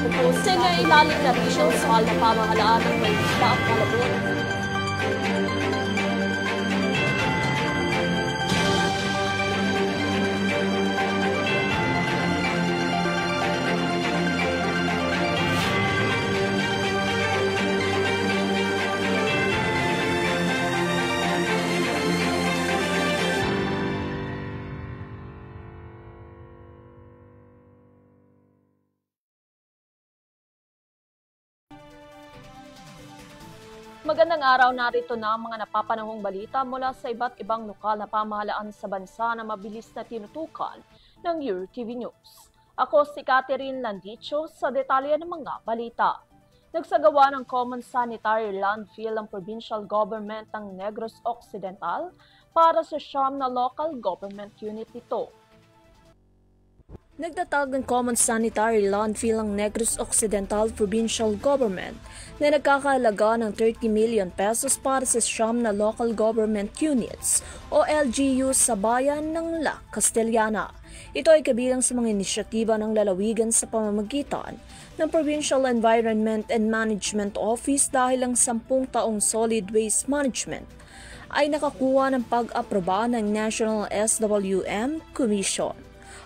Sa ilalim na regional sa mahal na pamahalaan ng Maynila at Malabon. Magandang araw, narito na ang mga napapanahong balita mula sa iba't ibang lokal na pamahalaan sa bansa na mabilis na tinutukan ng EURTV News. Ako si Catherine Landicho sa detalye ng mga balita. Nagsagawa ng Common Sanitary Landfill ang provincial government ng Negros Occidental para sa siyam na local government unit ito. Nagtatag ng Common Sanitary Landfill ang Negros Occidental Provincial Government na nagkakahalaga ng 30 million pesos para sa siyam na local government units o LGUs sa bayan ng La Castellana. Ito ay kabilang sa mga inisyatiba ng lalawigan sa pamamagitan ng Provincial Environment and Management Office dahil ang 10 taong solid waste management ay nakakuha ng pag-aproba ng National SWM Commission.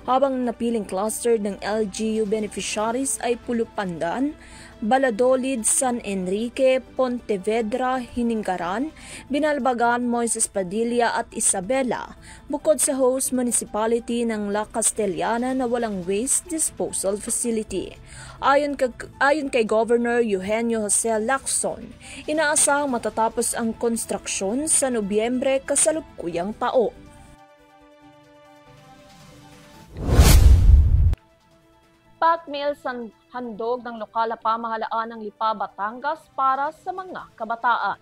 Habang napiling cluster ng LGU beneficiaries ay Pulupandan, Baladolid, San Enrique, Pontevedra, Hiningaran, Binalbagan, Moises Padilla at Isabela, bukod sa host municipality ng La Castellana na walang waste disposal facility. Ayon kay Governor Eugenio Jose Lacson, inaasahang matatapos ang konstruksyon sa Nobyembre kasalukuyang taon. Pack meals ang handog ng lokal na pamahalaan ng Lipa, Batangas para sa mga kabataan.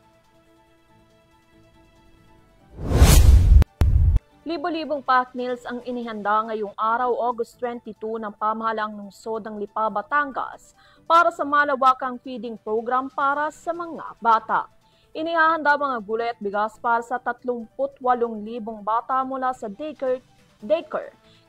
Libo-libong pack meals ang inihanda ngayong araw, August 22, ng pamahalaang lungsod ng Lipa, Batangas para sa malawakang feeding program para sa mga bata. Inihahanda mga gulay at bigas para sa 38,000 bata mula sa daycare,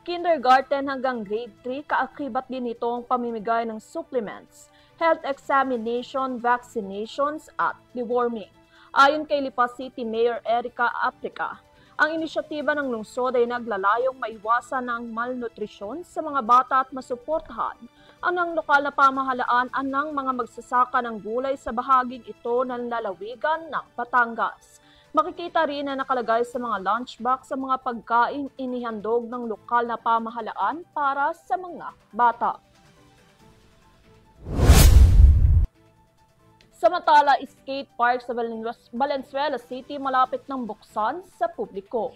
kindergarten hanggang grade 3, kaakibat din ito ang pamimigay ng supplements, health examination, vaccinations at deworming. Ayon kay Lipa City Mayor Erica Aplica, ang inisyatiba ng lungsod ay naglalayong maiwasan ng malnutrisyon sa mga bata at masuportahan ang lokal na pamahalaan ng mga magsasaka ng gulay sa bahaging ito ng lalawigan ng Batangas. Makikita rin na nakalagay sa mga lunchbox sa mga pagkain inihandog ng lokal na pamahalaan para sa mga bata. Samantala, skate park sa Valenzuela City malapit ng buksan sa publiko.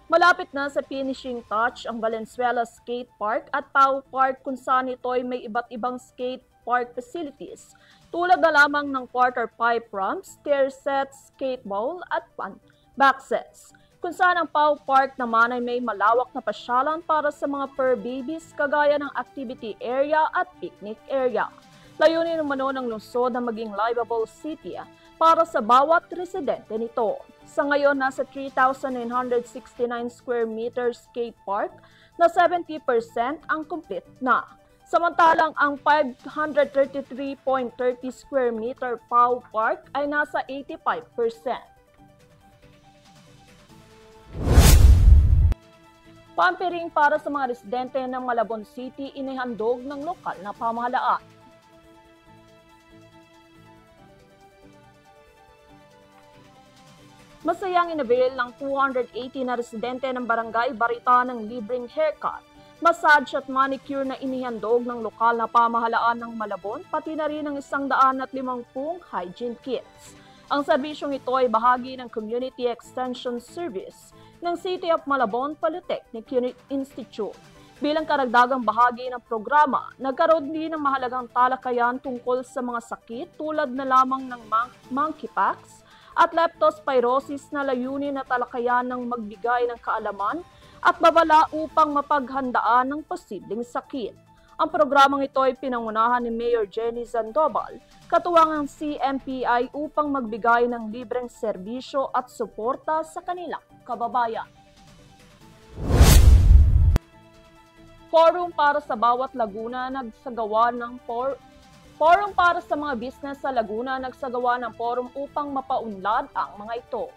Malapit na sa finishing touch ang Valenzuela Skate Park at Pau Park kung saan ito ay may iba't ibang skate park facilities tulad na lamang ng quarter pipe ramps, stair sets, skate bowl at boxes. Kung saan ang Pau Park naman ay may malawak na pasyalan para sa mga fur babies kagaya ng activity area at picnic area. Layunin naman ng lungsod na maging livable city para sa bawat residente nito. Sa ngayon, nasa 3,969 square meters skate park na 70% ang complete na. Samantalang ang 533.30 square meter Pau Park ay nasa 85%. Pampering para sa mga residente ng Malabon City inihandog ng lokal na pamahalaan. Masayang inavail ng 280 na residente ng Barangay Barita ng libreng haircut, massage at manicure na inihandog ng lokal na pamahalaan ng Malabon, pati na rin ang 150 hygiene kits. Ang serbisyong ito ay bahagi ng Community Extension Service ng City of Malabon Polytechnic Institute. Bilang karagdagang bahagi ng programa, nagkaroon din ng mahalagang talakayan tungkol sa mga sakit tulad na lamang ng monkeypox at leptospirosis na layunin na talakayan ng magbigay ng kaalaman at babala upang mapaghandaan ng posibleng sakit. Ang programang ito ay pinangunahan ni Mayor Jenny Sandoval, katuwang ang CMPI upang magbigay ng libreng serbisyo at suporta sa kanilang kababayan. Forum para sa bawat Laguna nagsagawa ng Forum para sa mga business sa Laguna nagsagawa ng forum upang mapaunlad ang mga ito.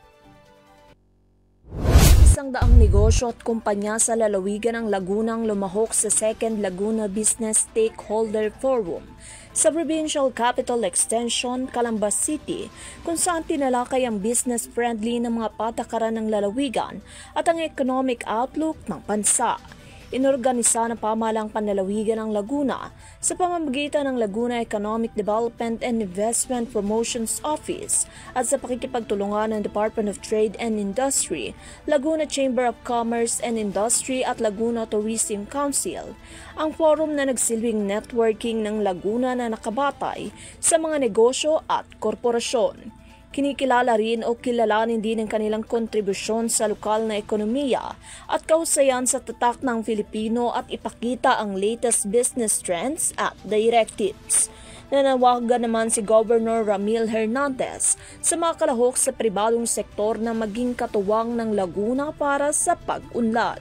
100 negosyo at kumpanya sa lalawigan ng Laguna ang lumahok sa Second Laguna Business Stakeholder Forum sa Provincial Capital Extension, Calamba City, kung saan tinalakay ang business-friendly na mga patakaran ng lalawigan at ang economic outlook ng bansa. Inorganisa ng pamahalang panlalawigan ng Laguna sa pamamagitan ng Laguna Economic Development and Investment Promotions Office at sa pakikipagtulungan ng Department of Trade and Industry, Laguna Chamber of Commerce and Industry at Laguna Tourism Council. Ang forum na nagsilbing networking ng Laguna na nakabatay sa mga negosyo at korporasyon. Kinikilala rin o kilalanin din ang kanilang kontribusyon sa lokal na ekonomiya at kahusayan sa tatak ng Filipino at ipakita ang latest business trends at directives. Nanawagan naman si Governor Ramil Hernandez sa mga kalahok sa pribadong sektor na maging katuwang ng Laguna para sa pag-unlad.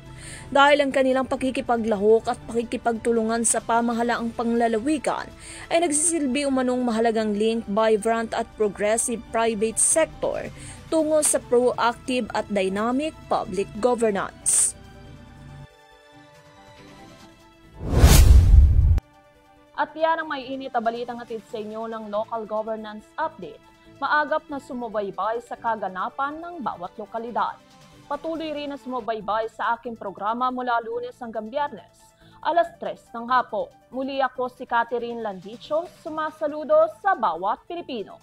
Dahil ang kanilang pakikipaglahok at pakikipagtulungan sa pamahalaang panglalawigan ay nagsisilbi umanong mahalagang link vibrant at progressive private sector tungo sa proactive at dynamic public governance. At yan ang may init na balitang hatid sa inyo ng Local Governance Update. Maagap na sumubaybay sa kaganapan ng bawat lokalidad. Patuloy rin na sumubaybay sa aking programa mula Lunes hanggang Biyernes, alas 3 ng hapon. Muli ako si Catherine Landicho, sumasaludo sa bawat Pilipino.